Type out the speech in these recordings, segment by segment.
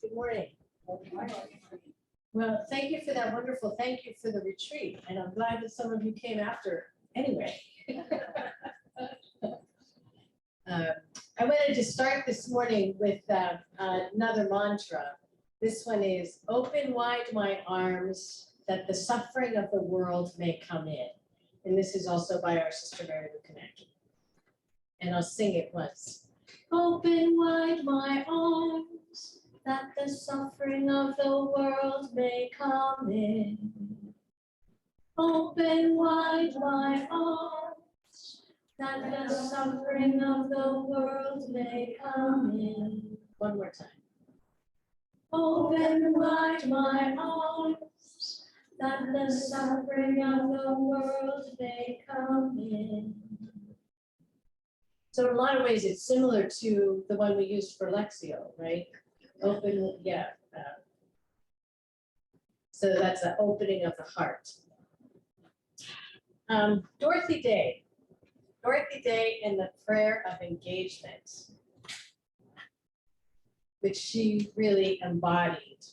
Good morning. Well, thank you for that wonderful, thank you for the retreat. And I'm glad that some of you came after anyway. I wanted to start this morning with another mantra. This one is, open wide my arms that the suffering of the world may come in. And this is also by our sister Mary Lou Connect. And I'll sing it once. Open wide my arms that the suffering of the world may come in. Open wide my arms that the suffering of the world may come in. One more time. Open wide my arms that the suffering of the world may come in. So in a lot of ways, it's similar to the one we used for Lectio, right? Open, yeah. So that's an opening of the heart. Dorothy Day. Dorothy Day and the prayer of engagement, which she really embodied.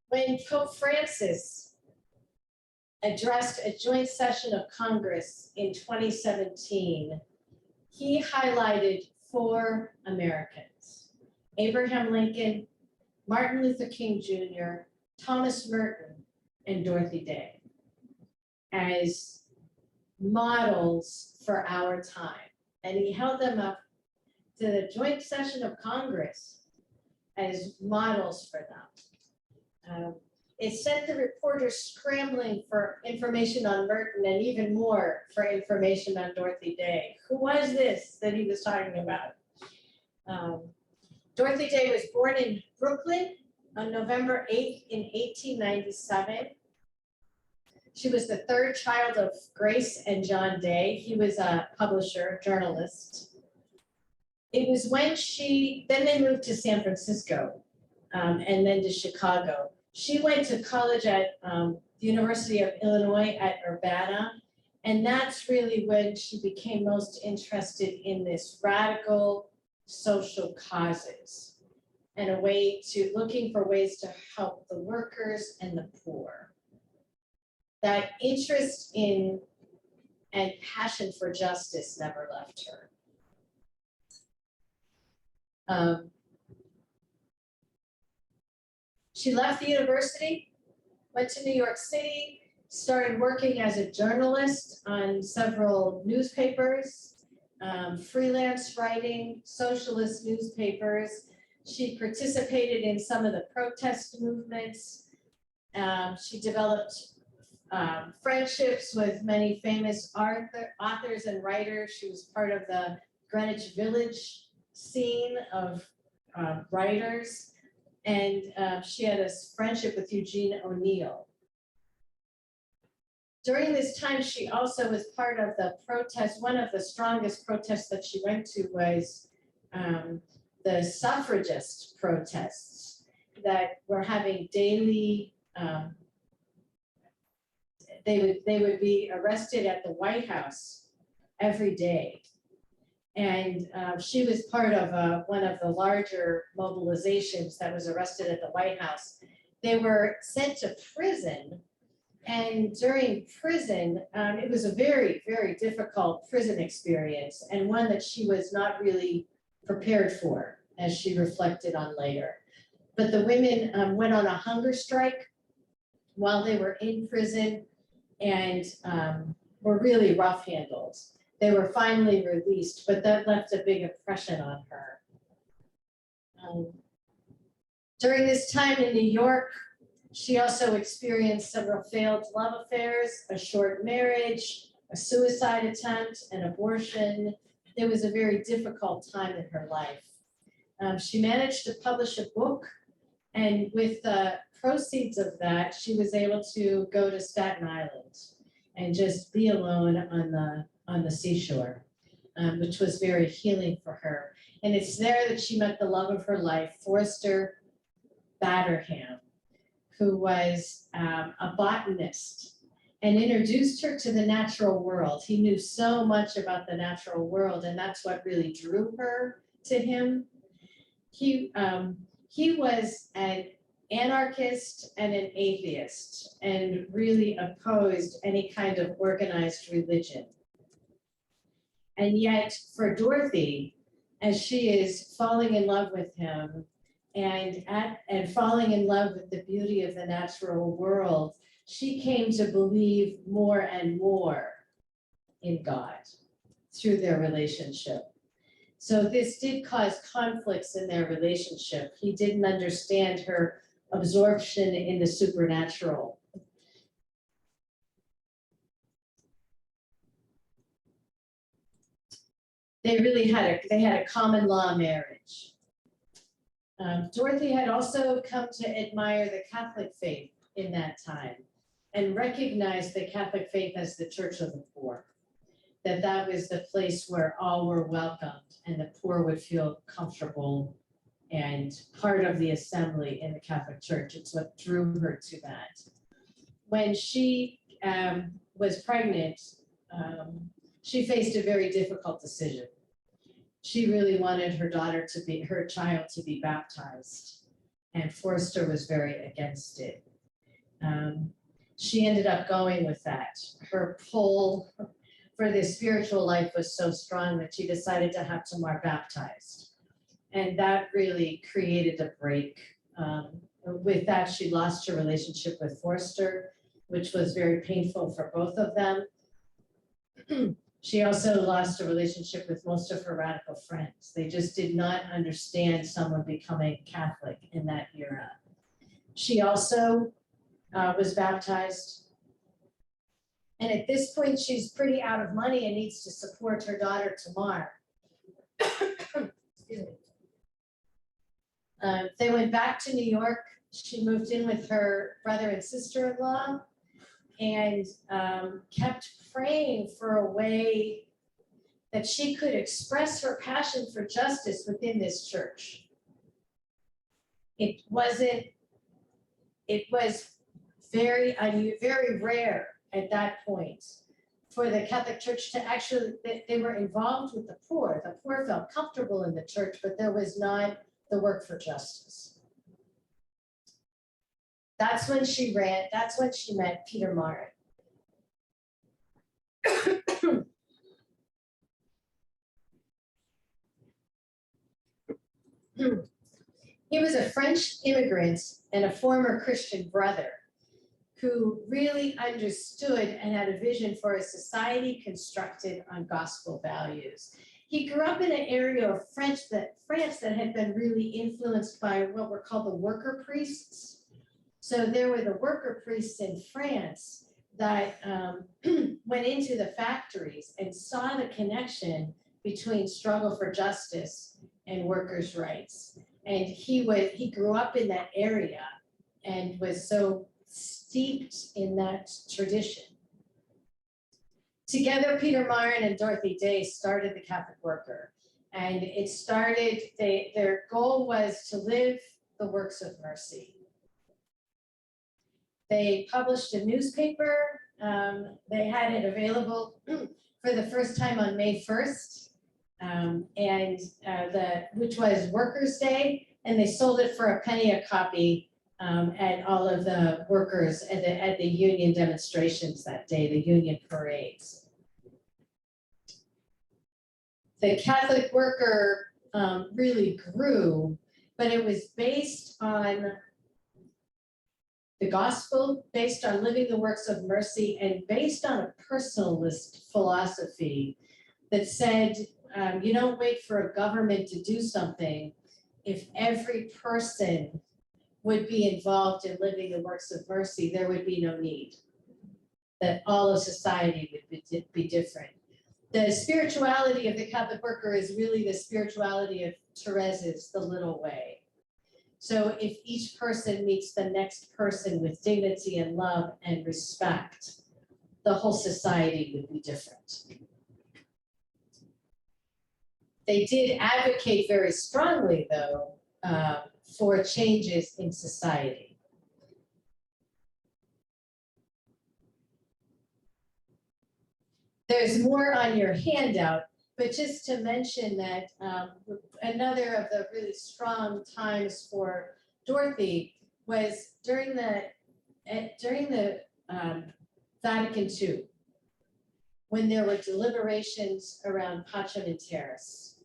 When Pope Francis addressed a joint session of Congress in 2017, he highlighted 4 Americans: Abraham Lincoln, Martin Luther King Jr., Thomas Merton, and Dorothy Day as models for our time. And he held them up to the joint session of Congress as models for them. It sent the reporters scrambling for information on Merton and even more for information on Dorothy Day. Who was this that he was talking about? Dorothy Day was born in Brooklyn on November 8th in 1897. She was the 3rd child of Grace and John Day. He was a publisher, journalist. It was when then they moved to San Francisco and then to Chicago. She went to college at the University of Illinois at Urbana, and that's really when she became most interested in this radical social causes and looking for ways to help the workers and the poor. That interest in and passion for justice never left her. She left the university, went to New York City, started working as a journalist on several newspapers, freelance writing, socialist newspapers. She participated in some of the protest movements. She developed friendships with many famous authors and writers. She was part of the Greenwich Village scene of writers. And she had a friendship with Eugene O'Neill. During this time, she also was part of the protest. One of the strongest protests that she went to was the suffragist protests that were having daily, they would be arrested at the White House every day. And she was part of one of the larger mobilizations that was arrested at the White House. They were sent to prison. And during prison, it was a very, very difficult prison experience, and one that she was not really prepared for, as she reflected on later. But the women went on a hunger strike while they were in prison and were really rough handled. They were finally released, but that left a big impression on her. During this time in New York, she also experienced several failed love affairs, a short marriage, a suicide attempt, an abortion. It was a very difficult time in her life. She managed to publish a book, and with the proceeds of that, she was able to go to Staten Island and just be alone on the seashore, which was very healing for her. And it's there that she met the love of her life, Forrester Batterham, who was a botanist, and introduced her to the natural world. He knew so much about the natural world, and that's what really drew her to him. He he was an anarchist and an atheist and really opposed any kind of organized religion. And yet for Dorothy, as she is falling in love with him and falling in love with the beauty of the natural world, she came to believe more and more in God through their relationship. So this did cause conflicts in their relationship. He didn't understand her absorption in the supernatural. They really had a common law marriage. Dorothy had also come to admire the Catholic faith in that time and recognized the Catholic faith as the church of the poor, that was the place where all were welcomed and the poor would feel comfortable and part of the assembly in the Catholic Church. It's what drew her to that. When she was pregnant, she faced a very difficult decision. She really wanted her child to be baptized, and Forster was very against it. She ended up going with that. Her pull for the spiritual life was so strong that she decided to have Tamar baptized. And that really created a break. With that, she lost her relationship with Forster, which was very painful for both of them. She also lost a relationship with most of her radical friends. They just did not understand someone becoming Catholic in that era. She also was baptized. And at this point, she's pretty out of money and needs to support her daughter, Tamar. Excuse me. They went back to New York. She moved in with her brother and sister-in-law and kept praying for a way that she could express her passion for justice within this church. It was very rare at that point for the Catholic Church to actually, they were involved with the poor. The poor felt comfortable in the church, but there was not the work for justice. That's when she met Peter Marin. He was a French immigrant and a former Christian brother who really understood and had a vision for a society constructed on gospel values. He grew up in an area of France that had been really influenced by what were called the worker priests. So there were the worker priests in France that went into the factories and saw the connection between struggle for justice and workers' rights. And he grew up in that area and was so steeped in that tradition. Together, Peter Marin and Dorothy Day started the Catholic Worker. And it started, their goal was to live the works of mercy. They published a newspaper. They had it available for the first time on May 1st, which was Workers' Day, and they sold it for a penny a copy at all of the workers at the union demonstrations that day, the union parades. The Catholic Worker really grew, but it was based on the gospel, based on living the works of mercy, and based on a personalist philosophy that said, you don't wait for a government to do something. If every person would be involved in living the works of mercy, there would be no need, that all of society would be different. The spirituality of the Catholic Worker is really the spirituality of Therese's The Little Way. So if each person meets the next person with dignity and love and respect, the whole society would be different. They did advocate very strongly, though, for changes in society. There's more on your handout, But just to mention that another of the really strong times for Dorothy was during the Vatican II, when there were deliberations around Pacem in Terris.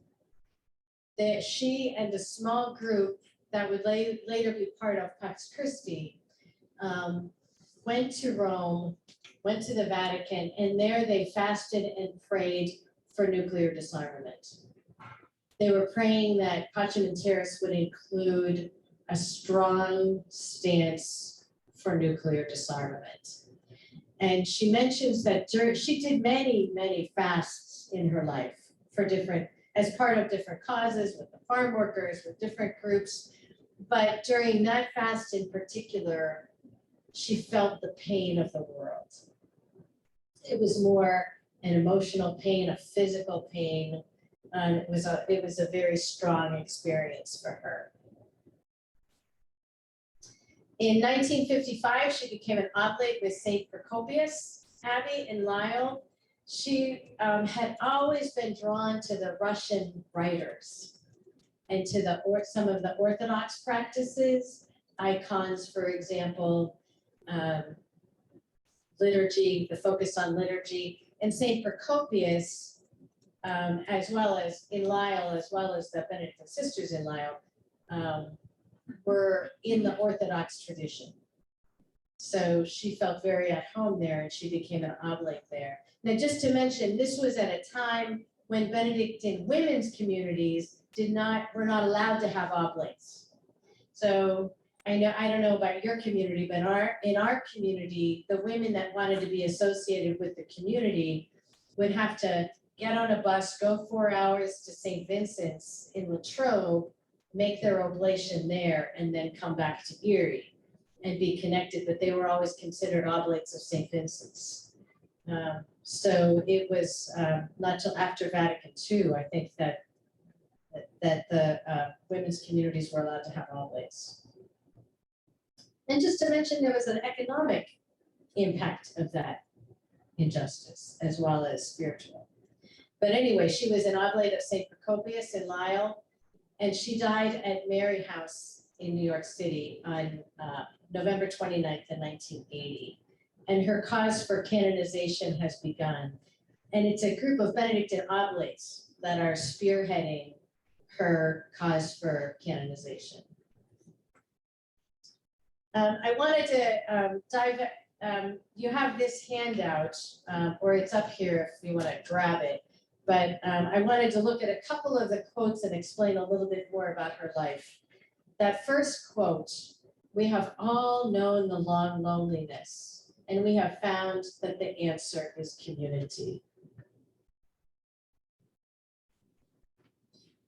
That she and a small group that would later be part of Pax Christi went to Rome, went to the Vatican, and there they fasted and prayed for nuclear disarmament. They were praying that Pacem in Terris would include a strong stance for nuclear disarmament. And she mentions that she did many, many fasts in her life for as part of different causes, with the farm workers, with different groups. But during that fast in particular, she felt the pain of the world. It was more an emotional pain, a physical pain. It was a very strong experience for her. In 1955, she became an oblate with St. Procopius Abbey in Lisle. She had always been drawn to the Russian writers and to some of the Orthodox practices, icons, for example, liturgy, the focus on liturgy, and St. Procopius, as well as in Lisle, as well as the Benedictine sisters in Lisle, were in the Orthodox tradition. So she felt very at home there, and she became an oblate there. Now, just to mention, this was at a time when Benedictine women's communities were not allowed to have oblates. So I don't know about your community, but in our community, the women that wanted to be associated with the community would have to get on a bus, go 4 hours to St. Vincent's in Latrobe, make their oblation there, and then come back to Erie and be connected, but they were always considered oblates of St. Vincent's. So it was not till after Vatican II, I think, that the women's communities were allowed to have oblates. And just to mention, there was an economic impact of that injustice as well as spiritual. But anyway, she was an oblate of St. Procopius in Lisle, and she died at Mary House in New York City on November 29th in 1980. And her cause for canonization has begun. And it's a group of Benedictine oblates that are spearheading her cause for canonization. I wanted to dive, you have this handout, or it's up here if you want to grab it. But I wanted to look at a couple of the quotes and explain a little bit more about her life. That first quote, "We have all known the long loneliness, and we have found that the answer is community."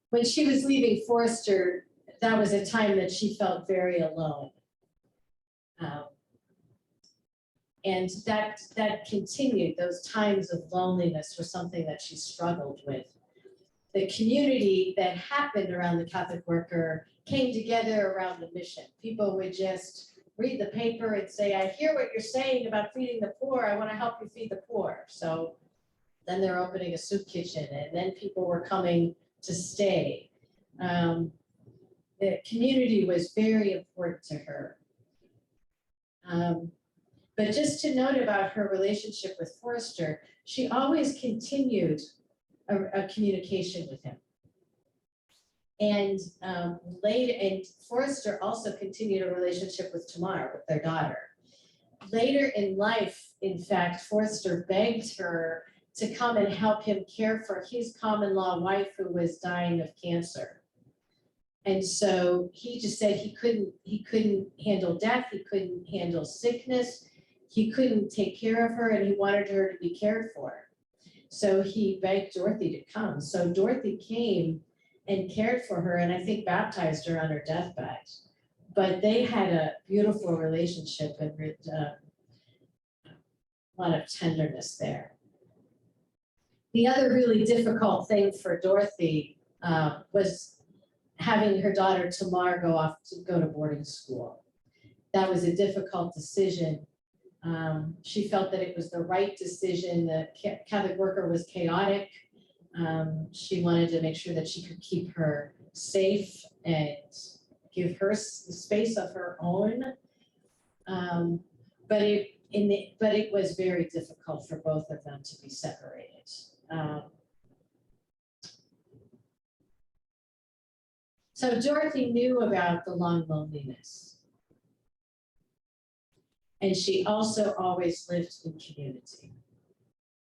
When she was leaving Forester, that was a time that she felt very alone. And that continued, those times of loneliness were something that she struggled with. The community that happened around the Catholic worker came together around the mission. People would just read the paper and say, "I hear what you're saying about feeding the poor. I want to help you feed the poor." So then they're opening a soup kitchen, and then people were coming to stay. The community was very important to her. But just to note about her relationship with Forster, she always continued a communication with him. And and Forster also continued a relationship with Tamar, with their daughter. Later in life, in fact, Forster begged her to come and help him care for his common law wife who was dying of cancer. And so he just said he couldn't handle death, he couldn't handle sickness, he couldn't take care of her, and he wanted her to be cared for. So he begged Dorothy to come. So Dorothy came and cared for her, and I think baptized her on her deathbed. But they had a beautiful relationship and a lot of tenderness there. The other really difficult thing for Dorothy was having her daughter Tamar go to boarding school. That was a difficult decision. She felt that it was the right decision. The Catholic worker was chaotic. She wanted to make sure that she could keep her safe and give her space of her own. But it was very difficult for both of them to be separated. So Dorothy knew about the long loneliness. And she also always lived in community.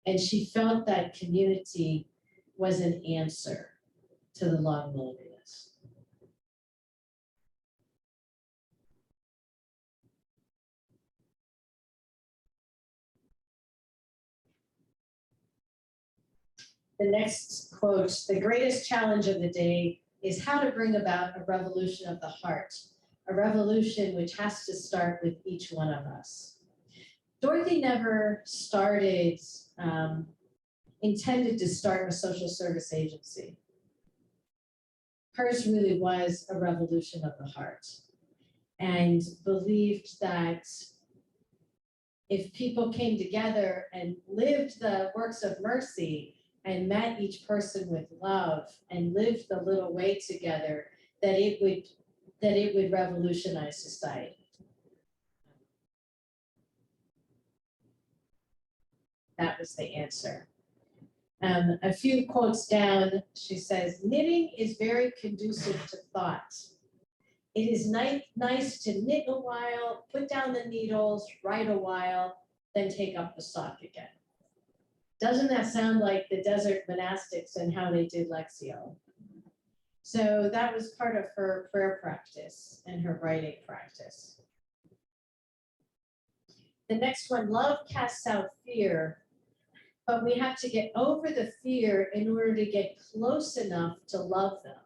And she felt that community was an answer to the long loneliness. The next quote, the greatest challenge of the day is how to bring about a revolution of the heart, a revolution which has to start with each one of us. Dorothy never intended to start a social service agency. Hers really was a revolution of the heart, and believed that if people came together and lived the works of mercy and met each person with love and lived the little way together, that it would revolutionize society. That was the answer. A few quotes down, she says, knitting is very conducive to thought. It is nice to knit a while, put down the needles, write a while, then take up the sock again. Doesn't that sound like the desert monastics and how they did Lectio? So that was part of her prayer practice and her writing practice. The next one, love casts out fear, but we have to get over the fear in order to get close enough to love them.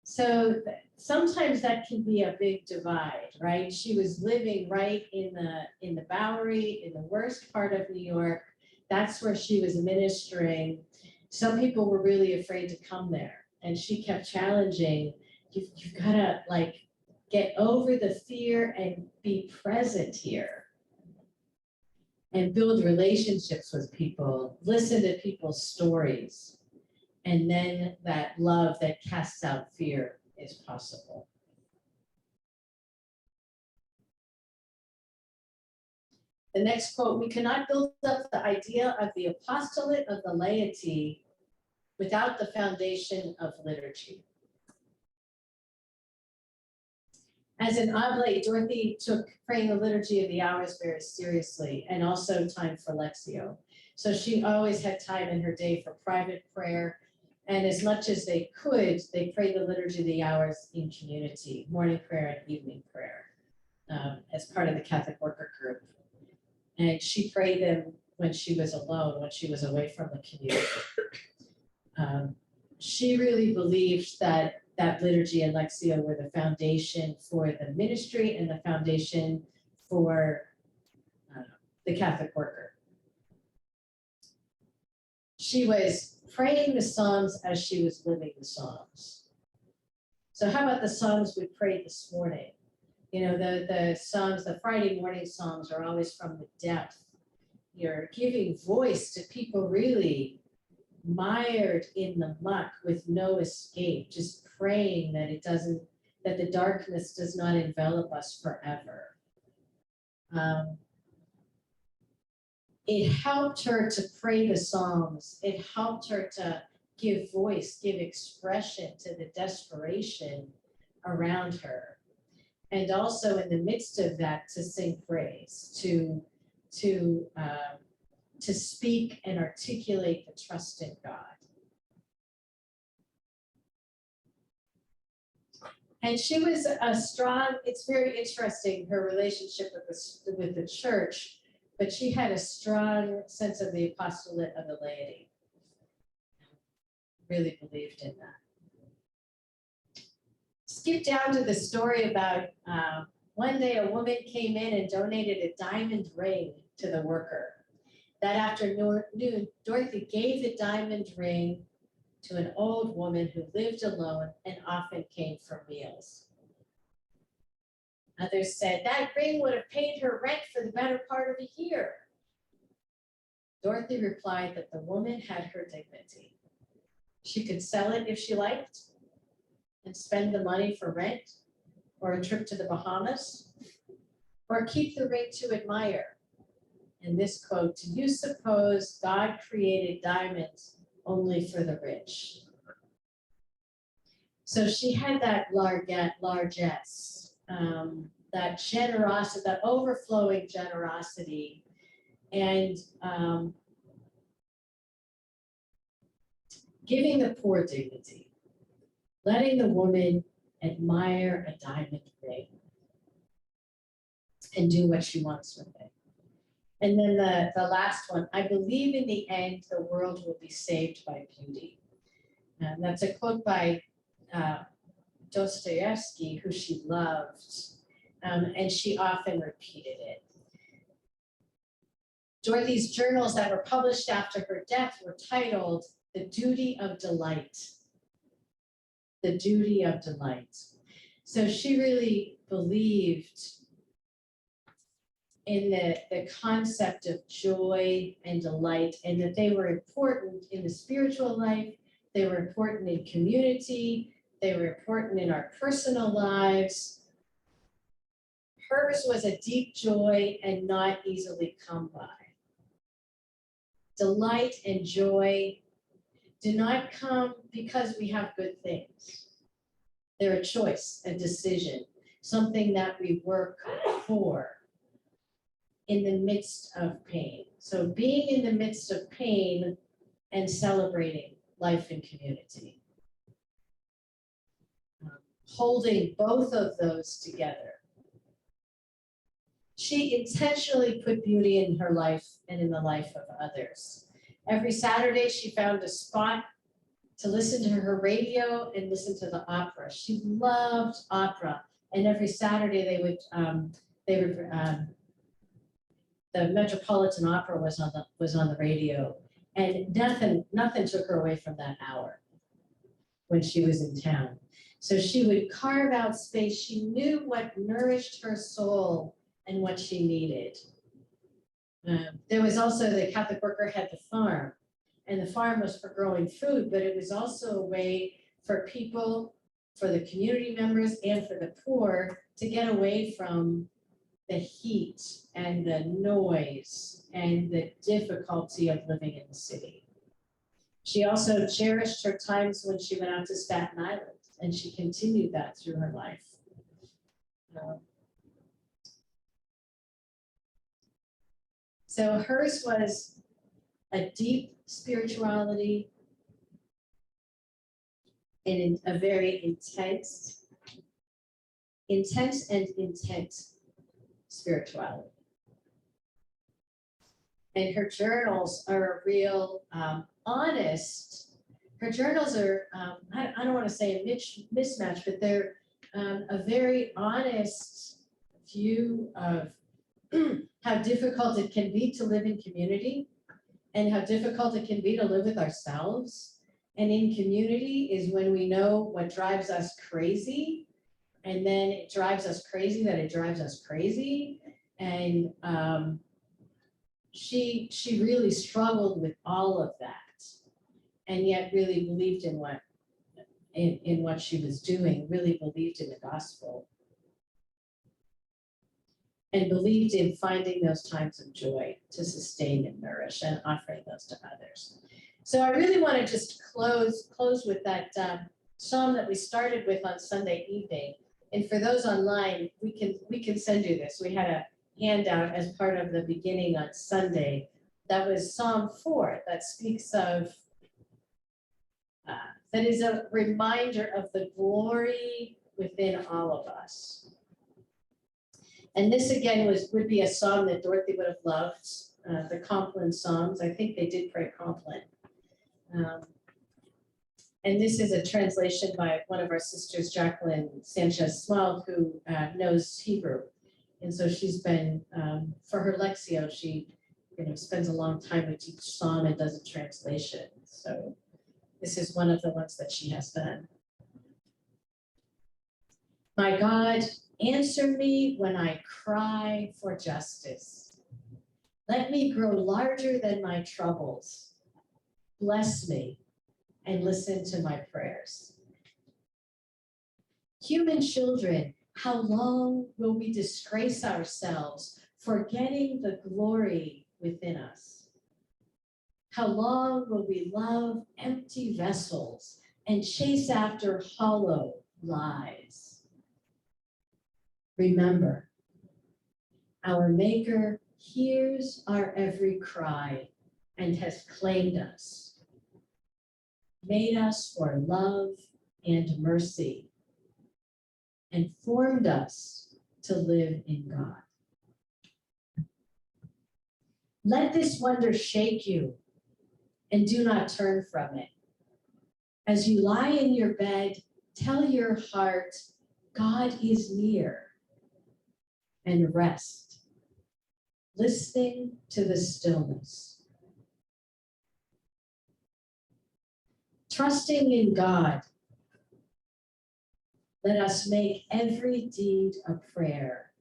So sometimes that can be a big divide, right? She was living right in the Bowery, in the worst part of New York. That's where she was ministering. Some people were really afraid to come there, and she kept challenging, you've gotta like get over the fear and be present here and build relationships with people, listen to people's stories. And then that love that casts out fear is possible. The next quote, we cannot build up the idea of the apostolate of the laity without the foundation of liturgy. As an oblate, Dorothy took praying the liturgy of the hours very seriously, and also time for Lectio. So she always had time in her day for private prayer. And as much as they could, they prayed the liturgy of the hours in community, morning prayer and evening prayer, as part of the Catholic worker group. And she prayed them when she was alone, when she was away from the community. She really believed that liturgy and Lectio were the foundation for the ministry and the foundation for the Catholic worker. She was praying the Psalms as she was living the Psalms. So how about the Psalms we prayed this morning? You know, the Psalms, the Friday morning Psalms are always from the depth. You're giving voice to people really mired in the muck with no escape, just praying that that the darkness does not envelop us forever. It helped her to pray the Psalms. It helped her to give voice, give expression to the desperation around her. And also in the midst of that, to sing praise, to speak and articulate the trust in God. And she was a strong, it's very interesting, her relationship with the church, but she had a strong sense of the apostolate of the laity. Really believed in that. Skip down to the story about one day a woman came in and donated a diamond ring to the worker. That afternoon, Dorothy gave the diamond ring to an old woman who lived alone and often came for meals. Others said that ring would have paid her rent for the better part of a year. Dorothy replied that the woman had her dignity. She could sell it if she liked and spend the money for rent or a trip to the Bahamas, or keep the ring to admire. And this quote, "Do you suppose God created diamonds only for the rich?" So she had that largesse, that generosity, that overflowing generosity, and giving the poor dignity, letting the woman admire a diamond ring and do what she wants with it. And then the last one, "I believe in the end the world will be saved by beauty." That's a quote by Dostoevsky, who she loved, and she often repeated it. Dorothy's journals that were published after her death were titled "The Duty of Delight." The Duty of Delight. So she really believed in the concept of joy and delight, and that they were important in the spiritual life, they were important in community, they were important in our personal lives. Hers was a deep joy and not easily come by. Delight and joy do not come because we have good things. They're a choice, a decision, something that we work for in the midst of pain. So being in the midst of pain and celebrating life and community. Holding both of those together. She intentionally put beauty in her life and in the life of others. Every Saturday, she found a spot to listen to her radio and listen to the opera. She loved opera, and every Saturday the Metropolitan Opera was on the radio, and nothing took her away from that hour when she was in town. So she would carve out space. She knew what nourished her soul and what she needed. There was also, the Catholic worker had the farm, and the farm was for growing food, but it was also a way for people, for the community members and for the poor to get away from the heat and the noise and the difficulty of living in the city. She also cherished her times when she went out to Staten Island, and she continued that through her life. So hers was a deep spirituality and a very intense and intense spirituality. And her journals are a real honest. Her journals are, I don't want to say a mismatch, but they're a very honest view of how difficult it can be to live in community and how difficult it can be to live with ourselves. And in community is when we know what drives us crazy, and then it drives us crazy that it drives us crazy. And she really struggled with all of that, and yet really believed in what she was doing, really believed in the gospel, and believed in finding those times of joy to sustain and nourish and offering those to others. So I really want to just close with that psalm that we started with on Sunday evening. And for those online, we can send you this. We had a handout as part of the beginning on Sunday. That was Psalm 4 that speaks of, that is a reminder of the glory within all of us. And this again would be a psalm that Dorothy would have loved, the Compline Psalms. I think they did pray Compline. And this is a translation by one of our sisters, Jacqueline Sanchez-Small, who knows Hebrew. And so she's been, for her Lexio, she spends a long time with each psalm and does a translation. So this is one of the ones that she has done. My God, answer me when I cry for justice. Let me grow larger than my troubles. Bless me and listen to my prayers. Human children, how long will we disgrace ourselves, forgetting the glory within us? How long will we love empty vessels and chase after hollow lies? Remember, our Maker hears our every cry and has claimed us, made us for love and mercy, and formed us to live in God. Let this wonder shake you and do not turn from it. As you lie in your bed, tell your heart, God is near, and rest, listening to the stillness. Trusting in God, let us make every deed a prayer,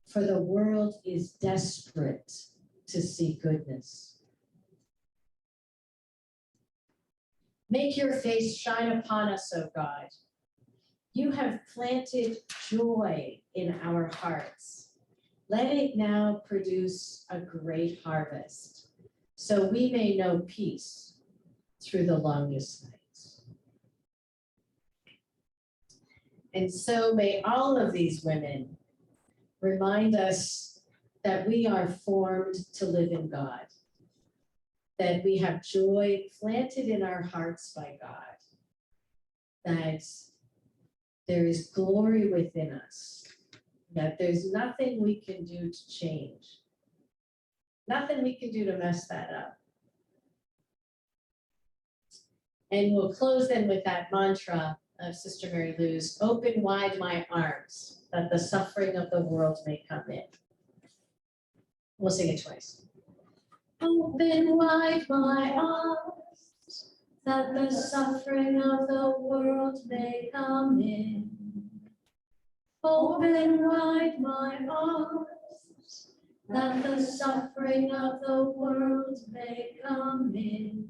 for the world is desperate to see goodness. Make your face shine upon us, O God. You have planted joy in our hearts. Let it now produce a great harvest, so we may know peace through the longest nights. And so may all of these women remind us that we are formed to live in God, that we have joy planted in our hearts by God, that there is glory within us, that there's nothing we can do to change, nothing we can do to mess that up. And we'll close then with that mantra of Sister Mary Lou's, open wide my arms, that the suffering of the world may come in. We'll sing it twice. Open wide my arms, that the suffering of the world may come in. Open wide my arms, that the suffering of the world may come in.